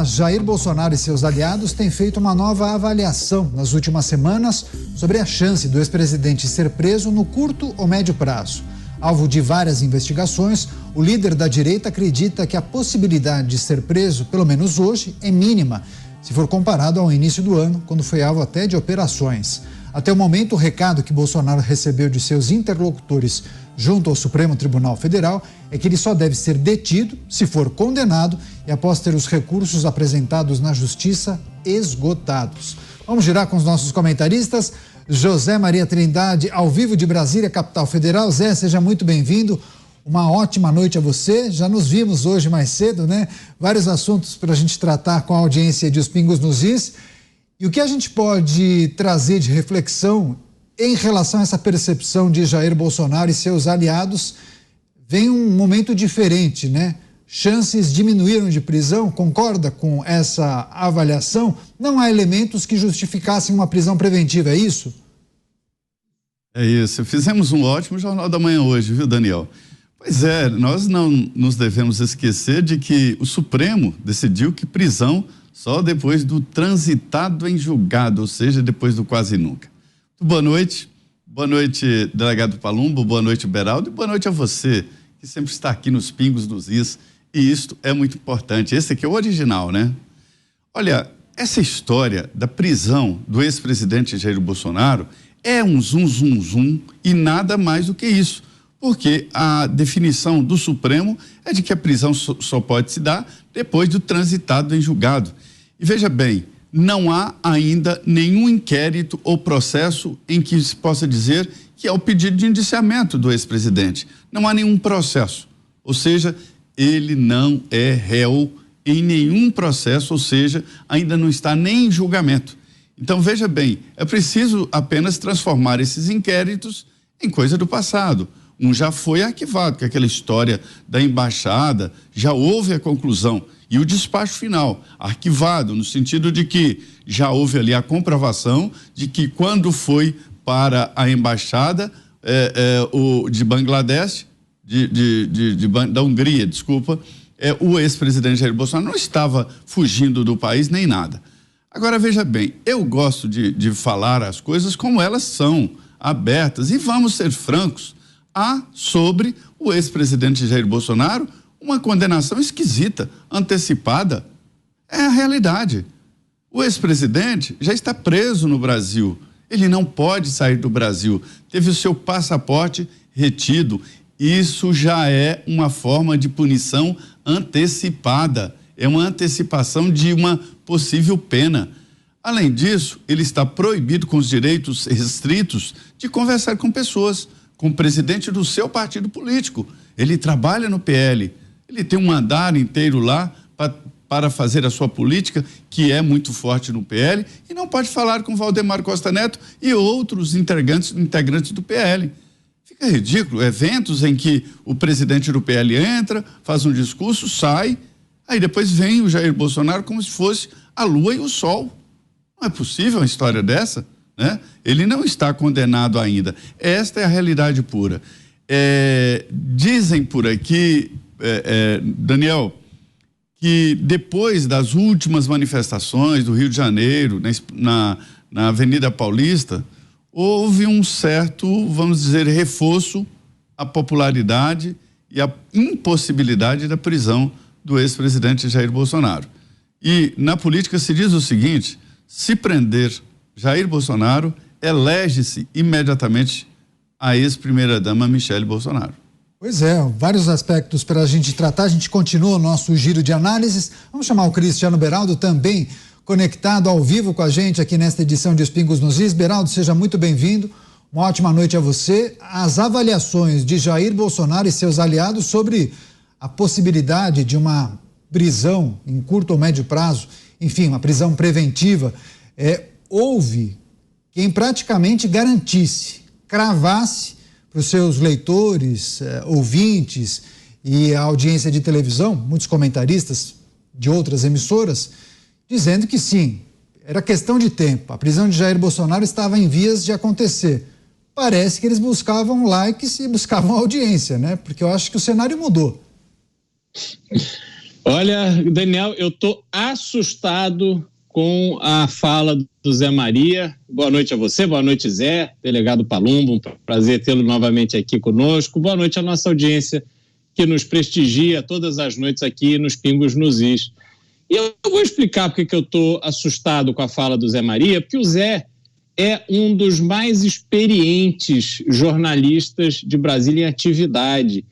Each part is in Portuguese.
Jair Bolsonaro e seus aliados têm feito uma nova avaliação nas últimas semanas sobre a chance do ex-presidente ser preso no curto ou médio prazo. Alvo de várias investigações, o líder da direita acredita que a possibilidade de ser preso, pelo menos hoje, é mínima, se for comparado ao início do ano, quando foi alvo até de operações. Até o momento, o recado que Bolsonaro recebeu de seus interlocutores junto ao Supremo Tribunal Federal é que ele só deve ser detido se for condenado e após ter os recursos apresentados na Justiça esgotados. Vamos girar com os nossos comentaristas. José Maria Trindade, ao vivo de Brasília, capital federal. Zé, seja muito bem-vindo. Uma ótima noite a você. Já nos vimos hoje mais cedo, né? Vários assuntos para a gente tratar com a audiência de Os Pingos nos Is. E o que a gente pode trazer de reflexão em relação a essa percepção de Jair Bolsonaro e seus aliados? Vem um momento diferente, né? Chances diminuíram de prisão, concorda com essa avaliação? Não há elementos que justificassem uma prisão preventiva, é isso? É isso, fizemos um ótimo Jornal da Manhã hoje, viu, Daniel? Pois é, nós não nos devemos esquecer de que o Supremo decidiu que prisão só depois do transitado em julgado, ou seja, depois do quase nunca. Boa noite, delegado Palumbo, boa noite, Beraldo, e boa noite a você, que sempre está aqui nos Pingos dos Is. E isto é muito importante. Esse aqui é o original, né? Olha, essa história da prisão do ex-presidente Jair Bolsonaro é um zum e nada mais do que isso. Porque a definição do Supremo é de que a prisão só pode se dar depois do transitado em julgado. E veja bem, não há ainda nenhum inquérito ou processo em que se possa dizer que é o pedido de indiciamento do ex-presidente. Não há nenhum processo. Ou seja, ele não é réu em nenhum processo, ou seja, ainda não está nem em julgamento. Então, veja bem, é preciso apenas transformar esses inquéritos em coisa do passado. Um já foi arquivado, que é aquela história da embaixada, já houve a conclusão e o despacho final, arquivado, no sentido de que já houve ali a comprovação de que quando foi para a embaixada de Bangladesh, da Hungria, desculpa, o ex-presidente Jair Bolsonaro não estava fugindo do país nem nada. Agora, veja bem, eu gosto de falar as coisas como elas são, abertas, e vamos ser francos. Há sobre o ex-presidente Jair Bolsonaro uma condenação esquisita, antecipada. É a realidade. O ex-presidente já está preso no Brasil. Ele não pode sair do Brasil. Teve o seu passaporte retido. Isso já é uma forma de punição antecipada. É uma antecipação de uma possível pena. Além disso, ele está proibido, com os direitos restritos, de conversar com pessoas, com o presidente do seu partido político. Ele trabalha no PL. Ele tem um andar inteiro lá para fazer a sua política, que é muito forte no PL, e não pode falar com Valdemar Costa Neto e outros integrantes do PL. Fica ridículo, eventos em que o presidente do PL entra, faz um discurso, sai, aí depois vem o Jair Bolsonaro como se fosse a lua e o sol. Não é possível uma história dessa, né? Ele não está condenado ainda. Esta é a realidade pura. Dizem por aqui, Daniel, que depois das últimas manifestações do Rio de Janeiro, na Avenida Paulista, houve um certo, vamos dizer, reforço à popularidade e à impossibilidade da prisão do ex-presidente Jair Bolsonaro. E na política se diz o seguinte: se prender Jair Bolsonaro, elege-se imediatamente a ex-primeira-dama Michele Bolsonaro. Pois é, vários aspectos para a gente tratar. A gente continua o nosso giro de análises. Vamos chamar o Cristiano Beraldo, também conectado ao vivo com a gente aqui nesta edição de Os Pingos nos Is. Beraldo, seja muito bem-vindo. Uma ótima noite a você. As avaliações de Jair Bolsonaro e seus aliados sobre a possibilidade de uma prisão em curto ou médio prazo, enfim, uma prisão preventiva, houve quem praticamente garantisse, cravasse para os seus leitores, ouvintes e a audiência de televisão, muitos comentaristas de outras emissoras, dizendo que sim, era questão de tempo. A prisão de Jair Bolsonaro estava em vias de acontecer. Parece que eles buscavam likes e buscavam audiência, né? Porque eu acho que o cenário mudou. Olha, Daniel, eu estou assustado com a fala do Zé Maria. Boa noite a você, boa noite, Zé, delegado Palumbo, um prazer tê-lo novamente aqui conosco. Boa noite à nossa audiência que nos prestigia todas as noites aqui nos Pingos nos Is. E eu vou explicar porque que eu estou assustado com a fala do Zé Maria, porque o Zé é um dos mais experientes jornalistas de Brasília em atividade.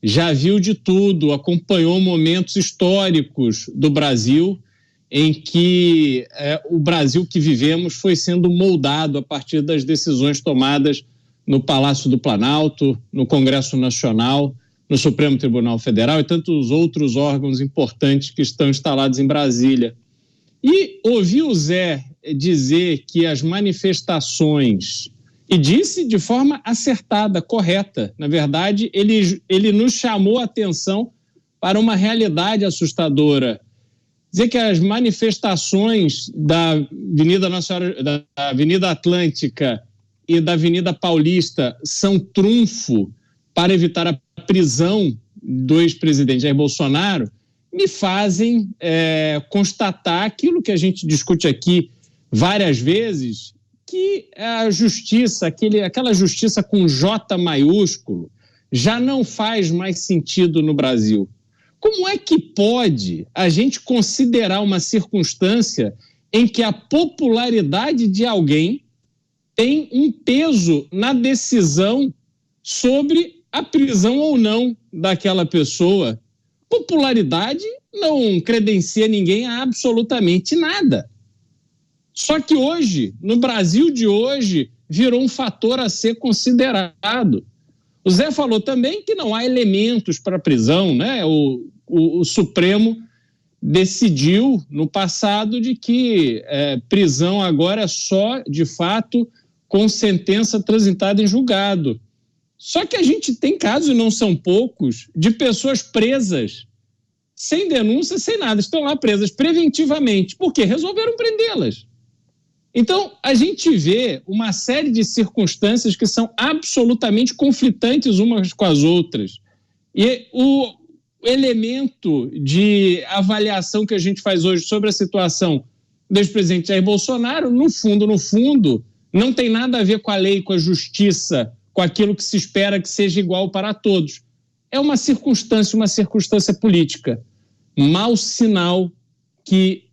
Já viu de tudo, acompanhou momentos históricos do Brasil em que o Brasil que vivemos foi sendo moldado a partir das decisões tomadas no Palácio do Planalto, no Congresso Nacional, no Supremo Tribunal Federal e tantos outros órgãos importantes que estão instalados em Brasília. E ouvi o Zé dizer que as manifestações, e disse de forma acertada, correta, na verdade, ele nos chamou a atenção para uma realidade assustadora. Dizer que as manifestações da Avenida da Avenida Atlântica e da Avenida Paulista são trunfo para evitar a prisão do ex-presidente Jair Bolsonaro, me fazem constatar aquilo que a gente discute aqui várias vezes, que a justiça, aquela justiça com J maiúsculo, já não faz mais sentido no Brasil. Como é que pode a gente considerar uma circunstância em que a popularidade de alguém tem um peso na decisão sobre a prisão ou não daquela pessoa? Popularidade não credencia ninguém a absolutamente nada. Só que hoje, no Brasil de hoje, virou um fator a ser considerado. O Zé falou também que não há elementos para prisão, né? O Supremo decidiu no passado de que prisão agora é só, de fato, com sentença transitada em julgado. Só que a gente tem casos, e não são poucos, de pessoas presas, sem denúncia, sem nada, estão lá presas preventivamente. Por quê? Resolveram prendê-las. Então, a gente vê uma série de circunstâncias que são absolutamente conflitantes umas com as outras. E o elemento de avaliação que a gente faz hoje sobre a situação do ex-presidente Jair Bolsonaro, no fundo, não tem nada a ver com a lei, com a justiça, com aquilo que se espera que seja igual para todos. É uma circunstância política. Mau sinal que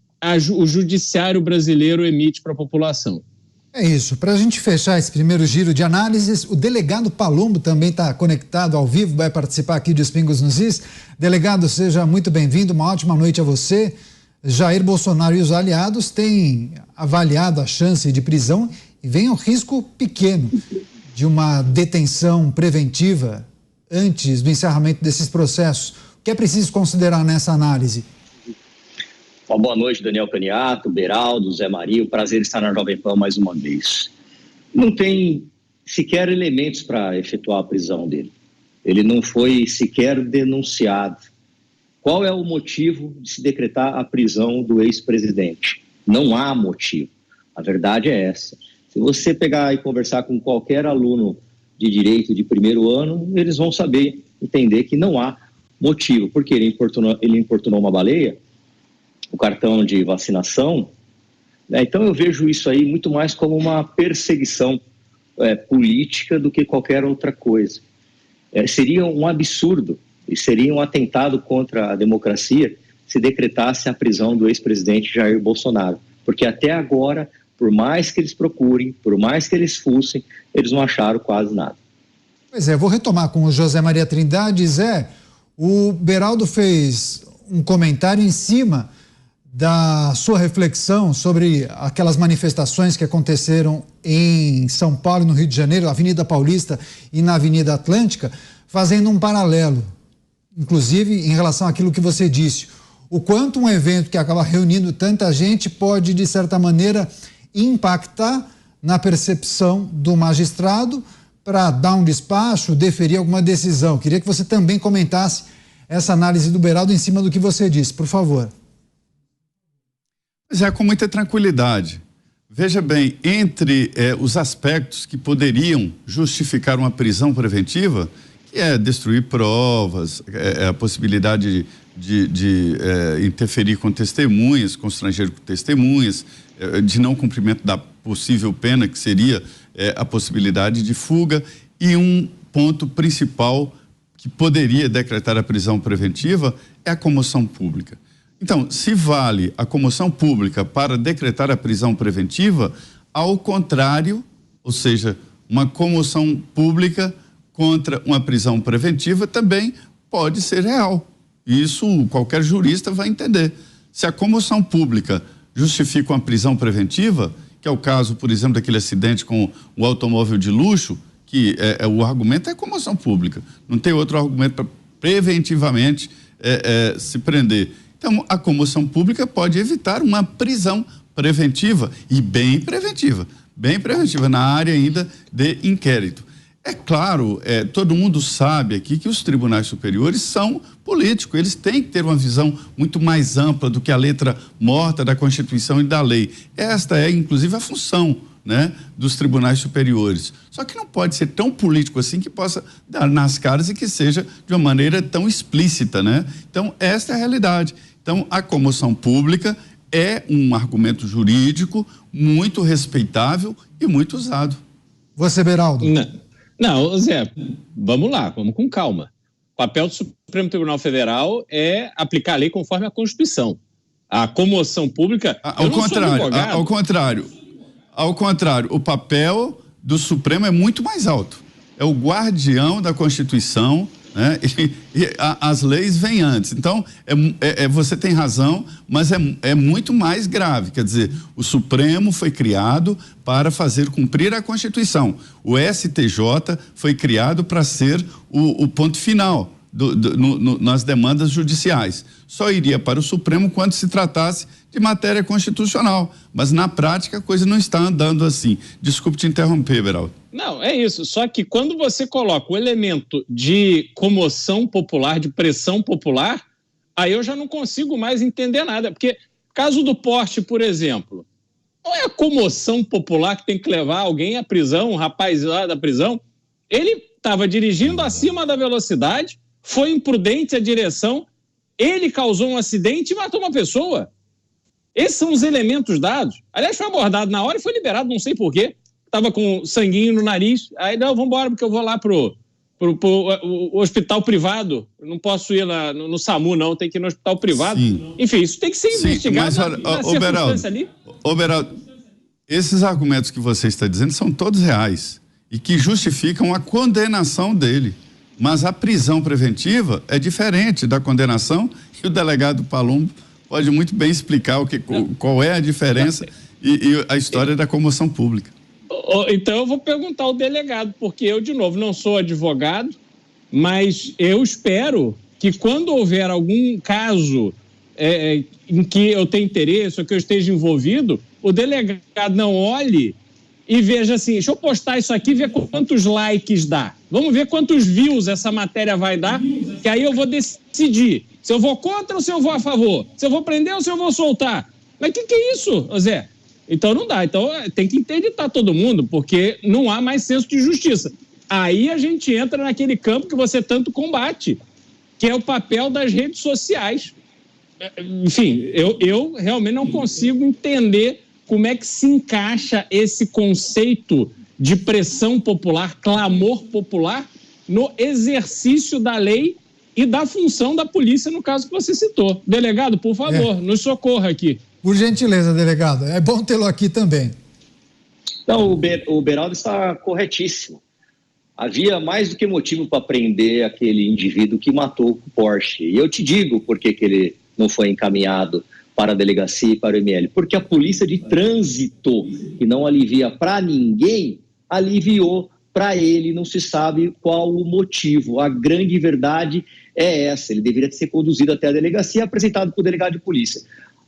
o judiciário brasileiro emite para a população. É isso. Para a gente fechar esse primeiro giro de análises, o delegado Palumbo também está conectado ao vivo, vai participar aqui de Pingos nos Is. Delegado, seja muito bem-vindo, uma ótima noite a você. Jair Bolsonaro e os aliados têm avaliado a chance de prisão e vem um risco pequeno de uma detenção preventiva antes do encerramento desses processos. O que é preciso considerar nessa análise? Uma boa noite, Daniel Caniato, Beraldo, Zé Maria, o prazer estar na Jovem Pan mais uma vez. Não tem sequer elementos para efetuar a prisão dele. Ele não foi sequer denunciado. Qual é o motivo de se decretar a prisão do ex-presidente? Não há motivo. A verdade é essa. Se você pegar e conversar com qualquer aluno de direito de primeiro ano, eles vão saber, entender que não há motivo. Porque ele importunou uma baleia, o cartão de vacinação, né? Então eu vejo isso aí muito mais como uma perseguição política do que qualquer outra coisa. Seria um absurdo e seria um atentado contra a democracia se decretasse a prisão do ex-presidente Jair Bolsonaro, porque até agora, por mais que eles procurem, por mais que eles fuçem, eles não acharam quase nada. Pois é, vou retomar com o José Maria Trindade. Zé, o Beraldo fez um comentário em cima da sua reflexão sobre aquelas manifestações que aconteceram em São Paulo, no Rio de Janeiro, na Avenida Paulista e na Avenida Atlântica, fazendo um paralelo, inclusive em relação àquilo que você disse. O quanto um evento que acaba reunindo tanta gente pode, de certa maneira, impactar na percepção do magistrado para dar um despacho, deferir alguma decisão. Queria que você também comentasse essa análise do Beraldo em cima do que você disse, por favor. Mas com muita tranquilidade. Veja bem, entre os aspectos que poderiam justificar uma prisão preventiva, que é destruir provas, a possibilidade interferir com testemunhas, constranger com testemunhas, de não cumprimento da possível pena, que seria a possibilidade de fuga, e um ponto principal que poderia decretar a prisão preventiva é a comoção pública. Então, se vale a comoção pública para decretar a prisão preventiva, ao contrário, ou seja, uma comoção pública contra uma prisão preventiva também pode ser real. Isso qualquer jurista vai entender. Se a comoção pública justifica uma prisão preventiva, que é o caso, por exemplo, daquele acidente com o automóvel de luxo, que o argumento é comoção pública. Não tem outro argumento para preventivamente se prender. Então, a comoção pública pode evitar uma prisão preventiva, e bem preventiva na área ainda de inquérito. É claro, todo mundo sabe aqui que os tribunais superiores são políticos, eles têm que ter uma visão muito mais ampla do que a letra morta da Constituição e da lei. Esta é, inclusive, a função, né, dos tribunais superiores. Só que não pode ser tão político assim que possa dar nas caras e que seja de uma maneira tão explícita, né? Então, esta é a realidade. Então, a comoção pública é um argumento jurídico muito respeitável e muito usado. Você, Beraldo? Não, Zé, vamos lá, vamos com calma. O papel do Supremo Tribunal Federal é aplicar a lei conforme a Constituição. A comoção pública... Ao contrário, o papel do Supremo é muito mais alto. É o guardião da Constituição, né? As leis vêm antes. Então, você tem razão, mas é muito mais grave. Quer dizer, o Supremo foi criado para fazer cumprir a Constituição. O STJ foi criado para ser o ponto final nas demandas judiciais. Só iria para o Supremo quando se tratasse de matéria constitucional. Mas, na prática, a coisa não está andando assim. Desculpe te interromper, Beraldo. Não, é isso. Só que quando você coloca o elemento de comoção popular, de pressão popular, aí eu já não consigo mais entender nada. Porque, caso do Porsche, por exemplo, não é a comoção popular que tem que levar alguém à prisão, um rapaz lá da prisão. Ele estava dirigindo acima da velocidade, foi imprudente a direção, ele causou um acidente e matou uma pessoa. Esses são os elementos dados. Aliás, foi abordado na hora e foi liberado, não sei porquê. Estava com sanguinho no nariz. Aí, não, vamos embora, porque eu vou lá pro hospital privado. Não posso ir no SAMU, não. Tem que ir no hospital privado. Sim. Enfim, isso tem que ser investigado na circunstância ali. Beraldo, esses argumentos que você está dizendo são todos reais e que justificam a condenação dele. Mas a prisão preventiva é diferente da condenação, e o delegado Palumbo pode muito bem explicar qual é a diferença e a história da comoção pública. Então eu vou perguntar ao delegado, porque eu, de novo, não sou advogado, mas eu espero que quando houver algum caso em que eu tenha interesse ou que eu esteja envolvido, o delegado não olhe e veja assim, deixa eu postar isso aqui e ver quantos likes dá. Vamos ver quantos views essa matéria vai dar, que aí eu vou decidir se eu vou contra ou se eu vou a favor, se eu vou prender ou se eu vou soltar. Mas o que é isso, Zé? Então não dá, então tem que interditar todo mundo, porque não há mais senso de justiça. Aí a gente entra naquele campo que você tanto combate, que é o papel das redes sociais. Enfim, eu realmente não consigo entender como é que se encaixa esse conceito de pressão popular, clamor popular, no exercício da lei e da função da polícia, no caso que você citou. Delegado, por favor, nos socorra aqui. Por gentileza, delegado. É bom tê-lo aqui também. Não, o Beraldo está corretíssimo. Havia mais do que motivo para prender aquele indivíduo que matou o Porsche. E eu te digo por que ele não foi encaminhado para a delegacia e para o ML. Porque a polícia de trânsito, que não alivia para ninguém, aliviou para ele, não se sabe qual o motivo. A grande verdade é essa. Ele deveria ser conduzido até a delegacia e apresentado para o delegado de polícia.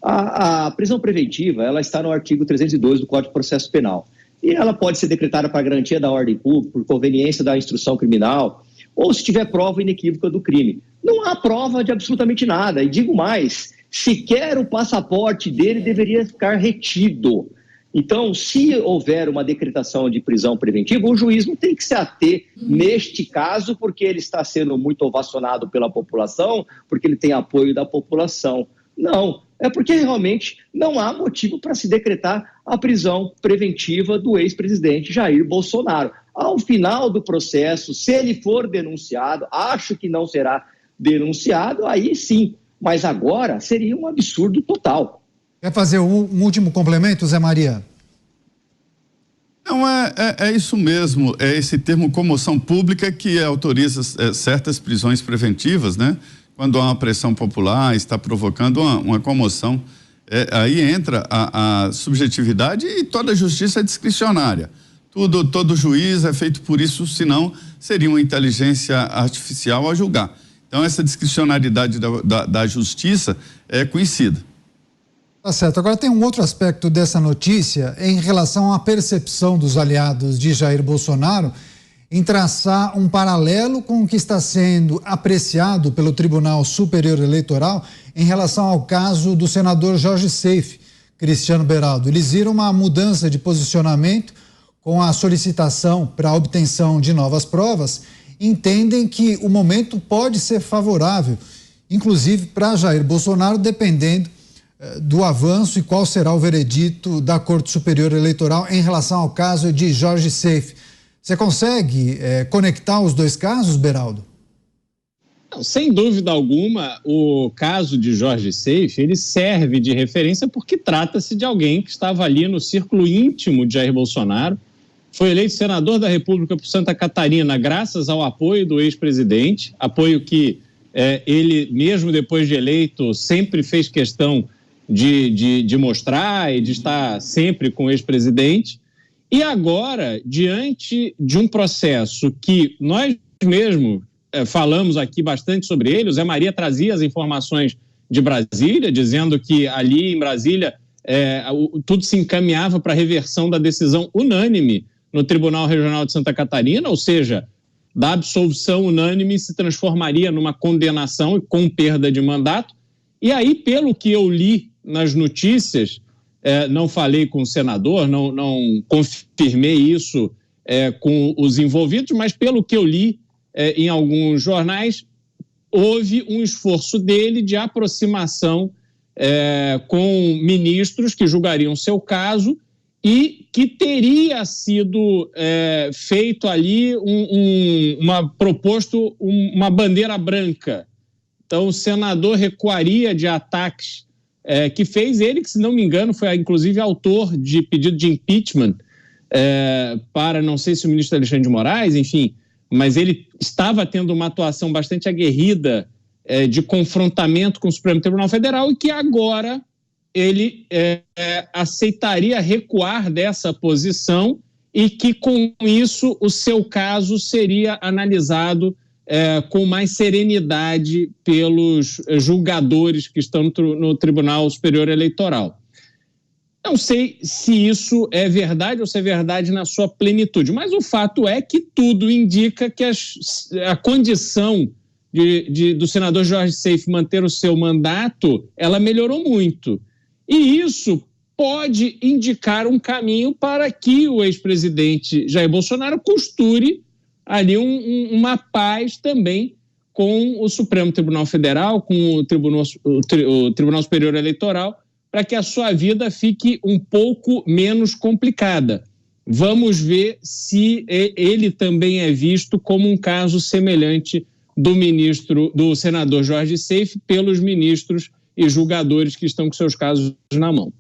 A prisão preventiva, ela está no artigo 302 do Código de Processo Penal. E ela pode ser decretada para garantia da ordem pública, por conveniência da instrução criminal, ou se tiver prova inequívoca do crime. Não há prova de absolutamente nada. E digo mais, sequer o passaporte dele deveria ficar retido. Então, se houver uma decretação de prisão preventiva, o juiz não tem que se ater neste caso porque ele está sendo muito ovacionado pela população, porque ele tem apoio da população. Não, é porque realmente não há motivo para se decretar a prisão preventiva do ex-presidente Jair Bolsonaro. Ao final do processo, se ele for denunciado, acho que não será denunciado, aí sim, mas agora seria um absurdo total. Quer fazer um último complemento, Zé Maria? Não, é isso mesmo, é esse termo comoção pública que autoriza certas prisões preventivas, né? Quando há uma pressão popular, está provocando uma comoção, aí entra a subjetividade e toda a justiça é discricionária. Todo juiz é feito por isso, senão seria uma inteligência artificial a julgar. Então essa discricionariedade da justiça é conhecida. Tá certo. Agora tem um outro aspecto dessa notícia em relação à percepção dos aliados de Jair Bolsonaro em traçar um paralelo com o que está sendo apreciado pelo Tribunal Superior Eleitoral em relação ao caso do senador Jorge Seife, Cristiano Beraldo. Eles viram uma mudança de posicionamento com a solicitação para a obtenção de novas provas, entendem que o momento pode ser favorável, inclusive para Jair Bolsonaro, dependendo do avanço e qual será o veredito da Corte Superior Eleitoral em relação ao caso de Jorge Seife. Você consegue conectar os dois casos, Beraldo? Não, sem dúvida alguma, o caso de Jorge Seife, ele serve de referência porque trata-se de alguém que estava ali no círculo íntimo de Jair Bolsonaro, foi eleito senador da República por Santa Catarina graças ao apoio do ex-presidente, apoio que ele, mesmo depois de eleito, sempre fez questão de mostrar e de estar sempre com o ex-presidente. E agora, diante de um processo que nós mesmos falamos aqui bastante sobre ele, o Zé Maria trazia as informações de Brasília, dizendo que ali em Brasília tudo se encaminhava para a reversão da decisão unânime no Tribunal Regional de Santa Catarina, ou seja, da absolvição unânime se transformaria numa condenação e com perda de mandato. E aí, pelo que eu li nas notícias, não falei com o senador, não confirmei isso com os envolvidos, mas pelo que eu li em alguns jornais, houve um esforço dele de aproximação com ministros que julgariam seu caso e que teria sido feito ali proposto uma bandeira branca. Então, o senador recuaria de ataques que fez ele, que, se não me engano, foi inclusive autor de pedido de impeachment para, não sei se o ministro Alexandre de Moraes, enfim, mas ele estava tendo uma atuação bastante aguerrida de confrontamento com o Supremo Tribunal Federal e que agora ele aceitaria recuar dessa posição e que, com isso, o seu caso seria analisado com mais serenidade pelos julgadores que estão no Tribunal Superior Eleitoral. Não sei se isso é verdade ou se é verdade na sua plenitude, mas o fato é que tudo indica que a condição do senador Jorge Seife manter o seu mandato, ela melhorou muito. E isso pode indicar um caminho para que o ex-presidente Jair Bolsonaro costure ali uma paz também com o Supremo Tribunal Federal, com o Tribunal Superior Eleitoral, para que a sua vida fique um pouco menos complicada. Vamos ver se ele também é visto como um caso semelhante do senador Jorge Seife pelos ministros e julgadores que estão com seus casos na mão.